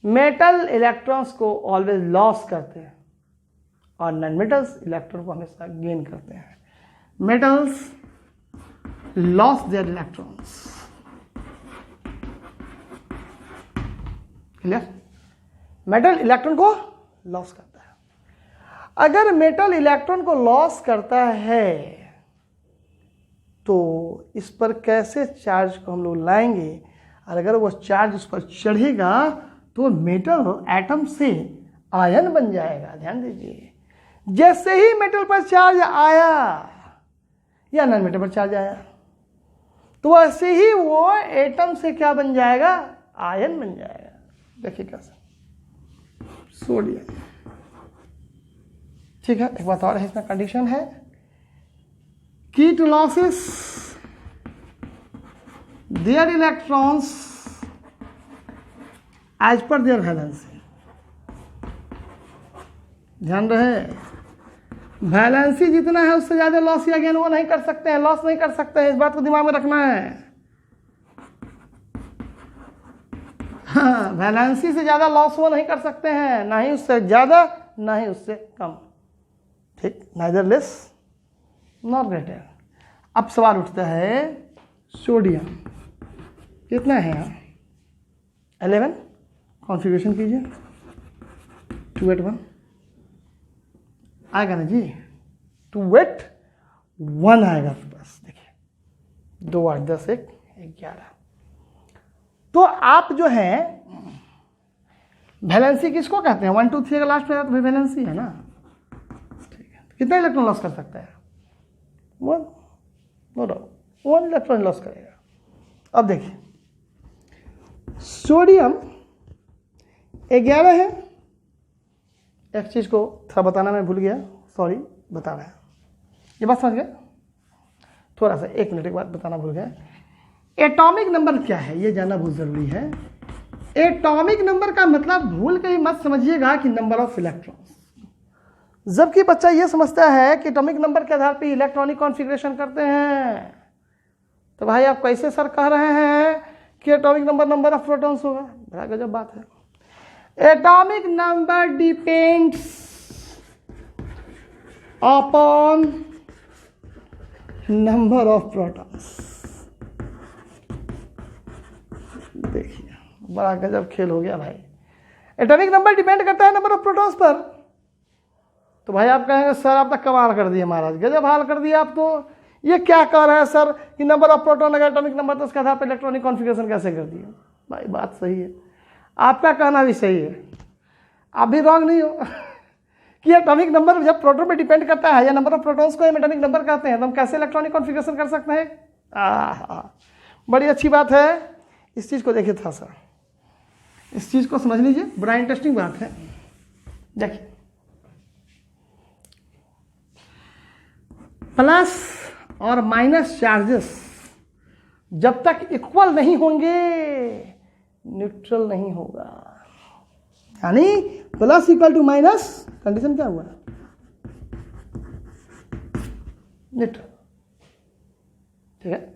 मेटल इलेक्ट्रॉन्स को ऑलवेज लॉस करते हैं और नॉन मेटल्स इलेक्ट्रॉन को हमेशा गेन करते हैं। Metals loss their electrons, clear. Metal electron को लॉस करता है। अगर मेटल इलेक्ट्रॉन को लॉस करता है तो इस पर कैसे चार्ज को हम लोग लाएंगे, और अगर वो चार्ज उस पर चढ़ेगा तो मेटल एटम से आयन बन जाएगा। ध्यान दीजिए, जैसे ही मेटल पर चार्ज आया या नॉन मेटल पर चार्ज आया तो वैसे ही वो एटम से क्या बन जाएगा, आयन बन जाएगा। देखिए कैसे, सोडियम, ठीक है। एक बात और है, इसमें कंडीशन है, की to losses their electrons as per their valency. ध्यान रहे, वैलेंसी जितना है उससे ज्यादा लॉस या गेन वो नहीं कर सकते हैं, लॉस नहीं कर सकते हैं, इस बात को दिमाग में रखना है। हाँ, वैलेंसी से ज्यादा लॉस वो नहीं कर सकते हैं, ना ही उससे ज्यादा ना ही उससे कम, ठीक, नाइदर लेस नॉट ग्रेटर। अब सवाल उठता है, सोडियम कितना है यहाँ, 11, कॉन्फ़िगरेशन कीजिए, 281 आएगा ना जी, 281 आएगा आपके पास। देखिए 2 8 10 1 11। तो आप जो है वैलेंसी किसको कहते हैं, 1 2 3 का लास्ट में तो वैलेंसी है ना, ठीक है। कितना इलेक्ट्रॉन लॉस कर सकता है, 1, नो डाउट 1 इलेक्ट्रॉन लॉस करेगा। अब देखिए सोडियम 11 है, एक चीज को थोड़ा बताना मैं भूल गया, सॉरी, बता रहा है, ये बात समझ गए, थोड़ा सा 1 मिनट एक बात बताना भूल गया। एटॉमिक नंबर क्या है ये जानना बहुत जरूरी है। एटॉमिक नंबर का मतलब भूल के ही मत समझिएगा कि नंबर ऑफ इलेक्ट्रॉन्स, जबकि बच्चा ये समझता है कि एटॉमिक नंबर के आधार पर इलेक्ट्रॉनिक कॉन्फ़िगरेशन करते हैं। तो भाई आप कैसे सर कह रहे हैं कि atomic number number of protons होगा, बड़ा गजब बात है। Atomic number depends upon number of protons. देखिए बड़ा गजब खेल हो गया भाई, एटॉमिक नंबर डिपेंड करता है नंबर ऑफ प्रोटॉन्स पर। तो भाई आप कहेंगे सर आप तो कमाल कर दिए महाराज, गजब हाल कर दिया आप, तो ये क्या कह रहे हैं सर कि नंबर ऑफ प्रोटॉन अगर एटॉमिक नंबर तो उसके आधार पर इलेक्ट्रॉनिक कॉन्फ़िगरेशन कैसे कर दिया। भाई बात सही है, आपका कहना भी सही है, आप भी रॉन्ग नहीं हो कि एटॉमिक नंबर जब प्रोटॉन पे डिपेंड करता है या नंबर ऑफ प्रोटॉन्स को हम एटॉमिक नंबर कहते हैं, तो हम कैसे इलेक्ट्रॉनिक कॉन्फ़िगरेशन कर सकते हैं। बड़ी अच्छी बात है, इस चीज़ को देखिए था सर, इस चीज़ को समझ लीजिए, बड़ा इंटरेस्टिंग बात है। देखिए प्लस और माइनस चार्जेस जब तक इक्वल नहीं होंगे न्यूट्रल नहीं होगा, यानी plus equal to minus, condition क्या हुआ, न्यूट्रल, ठीक है।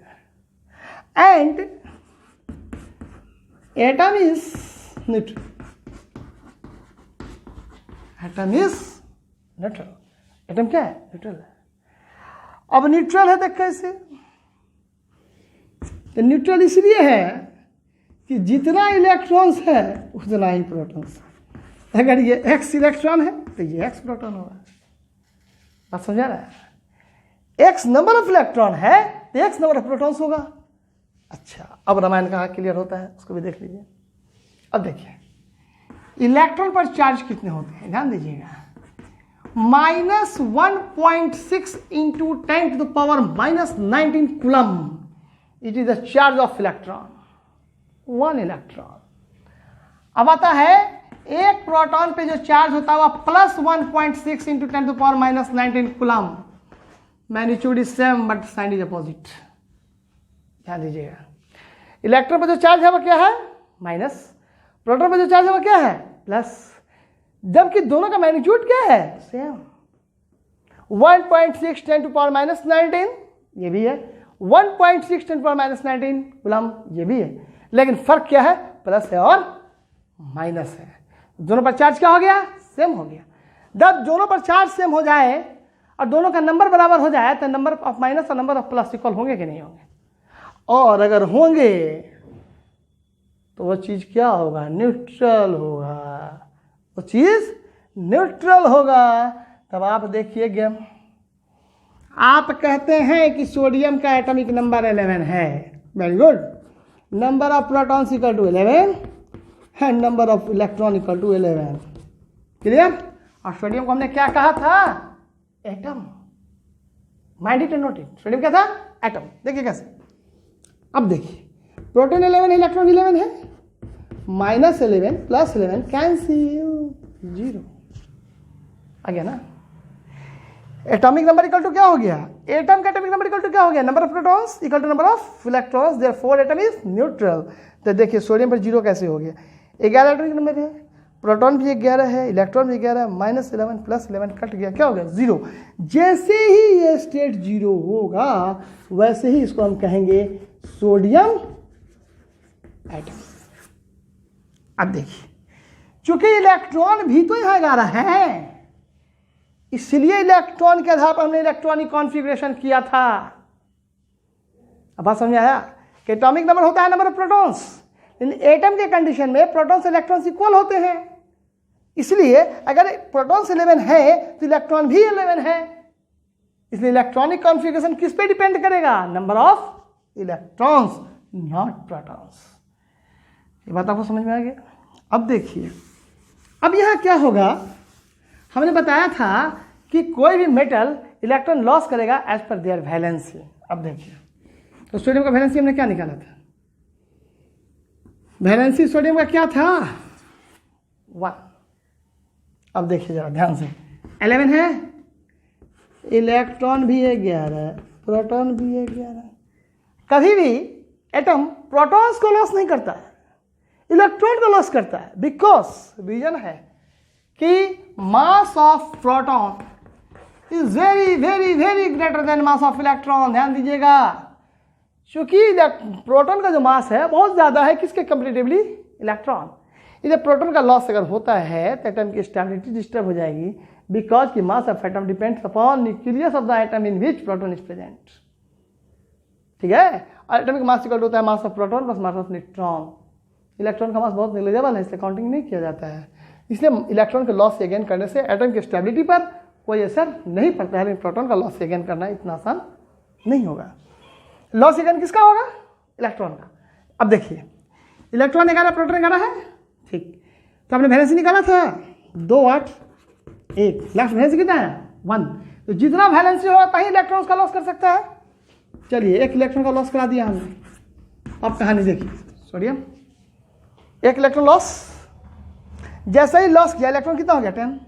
And atom is neutral, atom is neutral, atom क्या है, न्यूट्रल है। अब न्यूट्रल है तो कैसे, तो न्यूट्रल इसलिए है कि जितना इलेक्ट्रॉन्स है उतना ही प्रोटॉन्स है। अगर ये x इलेक्ट्रॉन है तो ये x प्रोटॉन होगा, बात समझा रहा है। x नंबर ऑफ इलेक्ट्रॉन है तो x नंबर ऑफ प्रोटॉन्स होगा। अच्छा, अब रामायण कहाँ क्लियर होता है उसको भी देख लीजिए। अब देखिए इलेक्ट्रॉन पर चार्ज कितने होते हैं, ध्यान दीजिएगा, -1.6 into 10⁻⁻19 coulomb, it is the charge of electron, 1 electron. अब आता है एक प्रोटॉन पे जो चार्ज होता है वह +1.6 into 10⁻⁻19 coulomb, magnitude is same but sign is opposite. ध्यान दीजिएगा, इलेक्ट्रॉन पर जो चार्ज है वो क्या है, माइनस, प्रोटॉन पर जो चार्ज है वो क्या है, प्लस, जबकि दोनों का मैग्नीट्यूड क्या है, सेम। 1.6 10 to power minus 19 ये भी है, 1.6 10 to power minus 19 कूलम ये भी है, लेकिन फर्क क्या है, प्लस है और माइनस है। दोनों पर चार्ज क्या हो गया, सेम हो गया। जब दोनों पर चार्ज सेम हो जाए और दोनों का नंबर बराबर हो जाए तो नंबर ऑफ माइनस और नंबर ऑफ प्लस इक्वल होंगे कि नहीं होंगे, और अगर होंगे तो वो चीज क्या होगा, न्यूट्रल होगा, वो चीज न्यूट्रल होगा। तब आप देखिए गेम, आप कहते हैं कि सोडियम का एटॉमिक नंबर 11 है, very good, number of protons equal to 11 and number of electron equal to 11, clear. और सोडियम को हमने क्या कहा था, atom, mind it and note it, sodium क्या था, एटम। देखिए कैसे, अब देखिए प्रोटॉन 11 इलेक्ट्रॉन 11 है, -11 + 11 कैंसिल, 0 आ गया ना। एटॉमिक नंबर इक्वल टू क्या हो गया, एटम का एटॉमिक नंबर इक्वल टू क्या हो गया, number of protons equal to number of electrons, therefore atom is neutral. तो देखिए सोडियम पर 0 कैसे हो गया, 11 एटॉमिक नंबर है, प्रोटॉन भी 11 है, इलेक्ट्रॉन भी 11 है, -11 + 11 कट गया, क्या हो गया, 0। जैसे ही ये स्टेट 0 होगा वैसे ही इसको हम कहेंगे सोडियम एटम। अब देखिए चूंकि इलेक्ट्रॉन भी तो यहाँ 11 है, इसलिए इलेक्ट्रॉन के आधार पर हमने इलेक्ट्रॉनिक कॉन्फ़िगरेशन किया था। अब बात समझ में आया कि एटॉमिक नंबर होता है नंबर ऑफ प्रोटॉन्स, लेकिन एटम के कंडीशन में प्रोटॉन्स इलेक्ट्रॉन्स इक्वल होते हैं, इसलिए अगर प्रोटॉन्स 11 है तो इलेक्ट्रॉन भी 11 है, इसलिए इलेक्ट्रॉनिक कॉन्फ़िगरेशन किस पे डिपेंड करेगा, number of electrons, not protons. ये बात आपको समझ में आ गया। अब देखिए, अब यहां क्या होगा, हमने बताया था कि कोई भी मेटल इलेक्ट्रॉन लॉस करेगा एज पर देयर वैलेंसी। अब देखिए तो सोडियम का वैलेंसी हमने क्या निकाला था, वैलेंसी सोडियम का क्या था, 1। अब देखिए जरा ध्यान से, 11 है, इलेक्ट्रॉन भी है 11, प्रोटॉन भी है 11। कभी भी एटम प्रोटॉन्स को लॉस नहीं करता है, इलेक्ट्रॉन को लॉस करता है, बिकॉज रीजन है कि mass of proton is very very very greater then mass of electron. ध्यान दीजिएगा, क्योंकि प्रोटॉन का जो मास है बहुत ज्यादा है किसके कंपेरेटिवली, इलेक्ट्रॉन। इधर प्रोटॉन का लॉस अगर होता है तो एटम की स्टेबिलिटी डिस्टर्ब हो जाएगी, बिकॉज की mass of atom depends upon nucleus of the atom in which proton is present, ठीक है। और एटॉमिक मास इक्वल होता है mass of proton plus mass of neutron. Electron का मास बहुत नेग्लिजिबल है, इसलिए काउंटिंग नहीं किया जाता है, इसलिए इलेक्ट्रॉन के लॉस से गेन करने से एटम की स्टेबिलिटी पर कोई असर नहीं पड़ता है, लेकिन प्रोटॉन का लॉस से गेन करना इतना आसान नहीं होगा। लॉस से गेन किसका होगा, इलेक्ट्रॉन का। अब देखिए इलेक्ट्रॉन 11 प्रोटॉन 11 है, ठीक, तो आपने वैलेंसी निकाला था 2 8 1, लास्ट वैलेंसी कितना है 1। तो जितना वैलेंसी होगा वहीं इलेक्ट्रॉन का लॉस कर सकता है। चलिए एक इलेक्ट्रॉन का लॉस करा दिया हमने। अब कहानी देखिए, सोडियम 1 इलेक्ट्रॉन लॉस, जैसे ही लॉस किया इलेक्ट्रॉन कितना हो गया 10,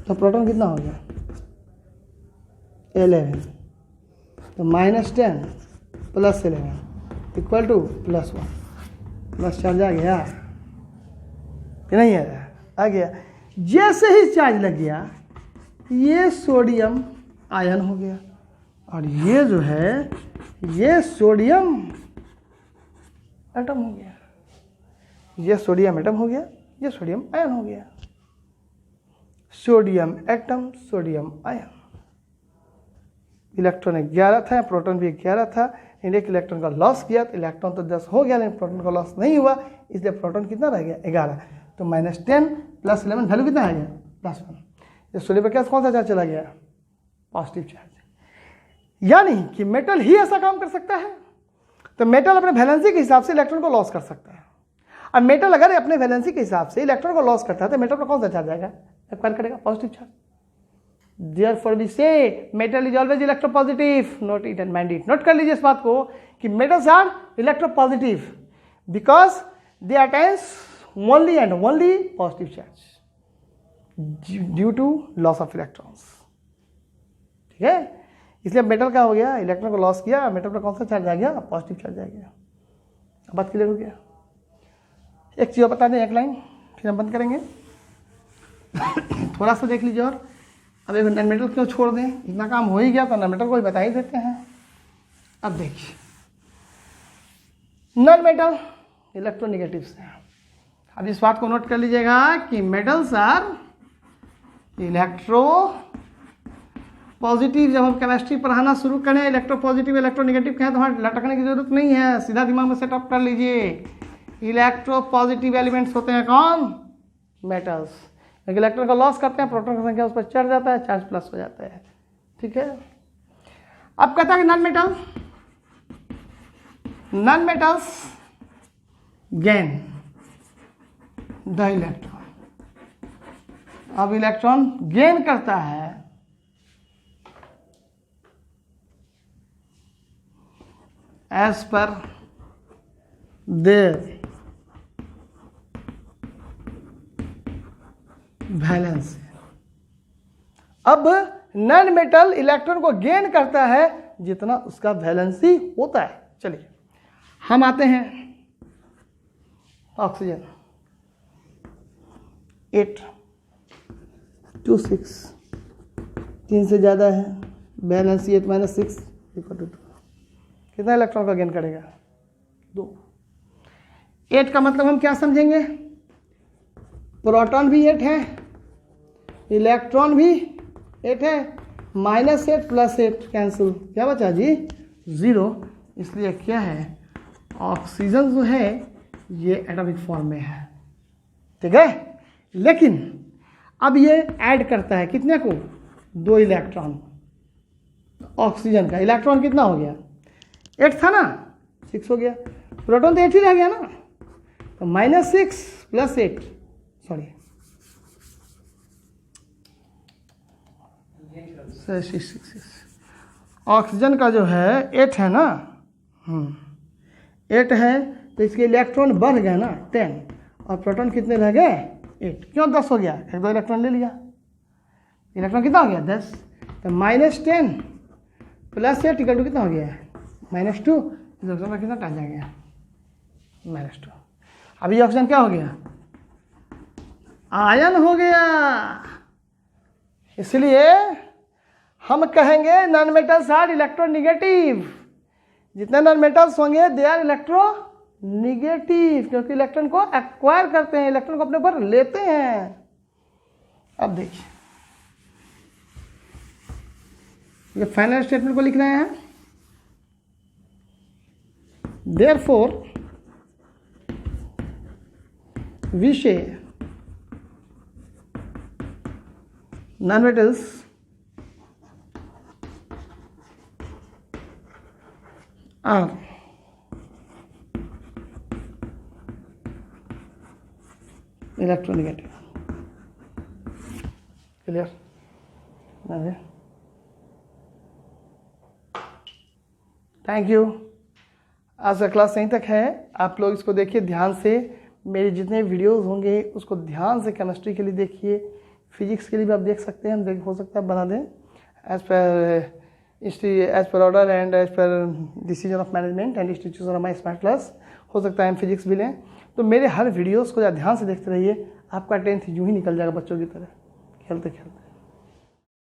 तो प्रोटॉन कितना हो गया 11, तो -10 + 11 इक्वल टू +1, प्लस चार्ज आ गया कि नहीं आया, आ गया। जैसे ही चार्ज लग गया ये सोडियम आयन हो गया, और ये जो है ये सोडियम एटम हो गया, ये सोडियम एटम हो गया, ये सोडियम आयन हो गया, sodium atom sodium ion. Electron 11 था, प्रोटॉन भी 11 था, एक इलेक्ट्रॉन का लॉस किया तो इलेक्ट्रॉन तो 10 हो गया, लेकिन प्रोटॉन का लॉस नहीं हुआ, इसलिए प्रोटॉन कितना रह गया 11। तो -10 + 11 वैल्यू कितना आ गया +1। ये सोडियम पर क्या कौन सा चार्ज चला गया, पॉजिटिव चार्ज। यानी कि मेटल ही ऐसा काम कर सकता है। तो मेटल अपने वैलेंसी के हिसाब से इलेक्ट्रॉन को लॉस कर सकता है, और मेटल अगर अपने वैलेंसी के हिसाब से इलेक्ट्रॉन को लॉस करता है तो मेटल पर कौन सा चार्ज आएगा, एक्वायर करेगा positive charge. Therefore we say metal is always electropositive. Note it and mind it. Note कर लीजिए इस बात को कि metals are electropositive because they attain only and only positive charge due to loss of electrons. ठीक है, इसलिए metal क्या हो गया, इलेक्ट्रॉन को लॉस किया, मेटल पर कौन सा चार्ज आ गया, पॉजिटिव चार्ज आ गया। बात क्लियर हो गया। एक चीज़ और बता दें, एक लाइन, फिर हम बंद करेंगे। थोड़ा सा देख लीजिए और अब एक नॉन मेटल क्यों छोड़ दें, इतना काम हो ही गया तो नॉन मेटल को ही बता ही देते हैं। अब देखिए नॉन मेटल इलेक्ट्रोनेगेटिव्स हैं। अब इस बात को नोट कर लीजिएगा कि मेटल्स आर इलेक्ट्रो पॉजिटिव। जब हम केमिस्ट्री पढ़ाना शुरू करें इलेक्ट्रो पॉजिटिव इलेक्ट्रो नेगेटिव कहें तो हमें लटकने की जरूरत नहीं है, सीधा दिमाग में सेटअप कर लीजिए। इलेक्ट्रो पॉजिटिव एलिमेंट्स होते हैं कौन? मेटल्स। क्योंकि इलेक्ट्रॉन का लॉस करते हैं, प्रोटॉन की संख्या उस पर चढ़ जाता है, चार्ज प्लस हो जाता है। ठीक है। अब कहता है कि non metals gain the electron. अब इलेक्ट्रॉन गेन करता है एज पर देयर वैलेंस। अब नॉन मेटल इलेक्ट्रॉन को गेन करता है जितना उसका वैलेंसी होता है। चलिए हम आते हैं ऑक्सीजन 8 2 6 3 से ज़्यादा है, वैलेंसी 8 - 6 = 2। कितना इलेक्ट्रॉन का गेन करेगा? 2। 8 का मतलब हम क्या समझेंगे? प्रोटॉन भी 8 है, इलेक्ट्रॉन भी 8 है, -8 + 8 कैंसिल, क्या बचा जी? 0। इसलिए क्या है, ऑक्सीजन जो है ये एटॉमिक फॉर्म में है। ठीक है। लेकिन अब ये ऐड करता है कितने को? 2 इलेक्ट्रॉन। ऑक्सीजन का इलेक्ट्रॉन कितना हो गया? 8 था ना, 6 हो गया। प्रोटॉन तो 8 ही रह गया ना, तो -6 + 8 सॉरी 6 ऑक्सीजन का जो है 8 है ना, 8 है, तो इसके इलेक्ट्रॉन बढ़ गए ना 10, और प्रोटॉन कितने रह गए? 8। क्यों 10 हो गया? 1-2 इलेक्ट्रॉन ले लिया, इलेक्ट्रॉन कितना हो गया? 10। तो -10 + 8 = कितना हो गया? -2। इलेक्ट्रॉन का कितना टाइम आ गया? -2। अब ये ऑक्सीजन क्या हो गया? आयन हो गया। इसलिए हम कहेंगे नॉन मेटल्स आर इलेक्ट्रोनेगेटिव। जितने नॉन मेटल्स होंगे दे आर इलेक्ट्रोनेगेटिव, क्योंकि इलेक्ट्रॉन को एक्वायर करते हैं, इलेक्ट्रॉन को अपने ऊपर लेते हैं। अब देखिए ये फाइनल स्टेटमेंट को लिख रहे हैं। Therefore, we say non-metals are electronegative. Clear? Thank you. आज का क्लास यहीं तक है। आप लोग इसको देखिए ध्यान से, मेरे जितने वीडियोस होंगे उसको ध्यान से केमिस्ट्री के लिए देखिए, फिजिक्स के लिए भी आप देख सकते हैं, हम हो सकता है बना दें as per order and as per decision of management and institution of my smart class. हो सकता है हम फिजिक्स भी लें। तो मेरे हर वीडियोज़ को ध्यान से देखते रहिए, आपका 10th यूँ ही निकल जाएगा बच्चों की तरह खेलते खेलते।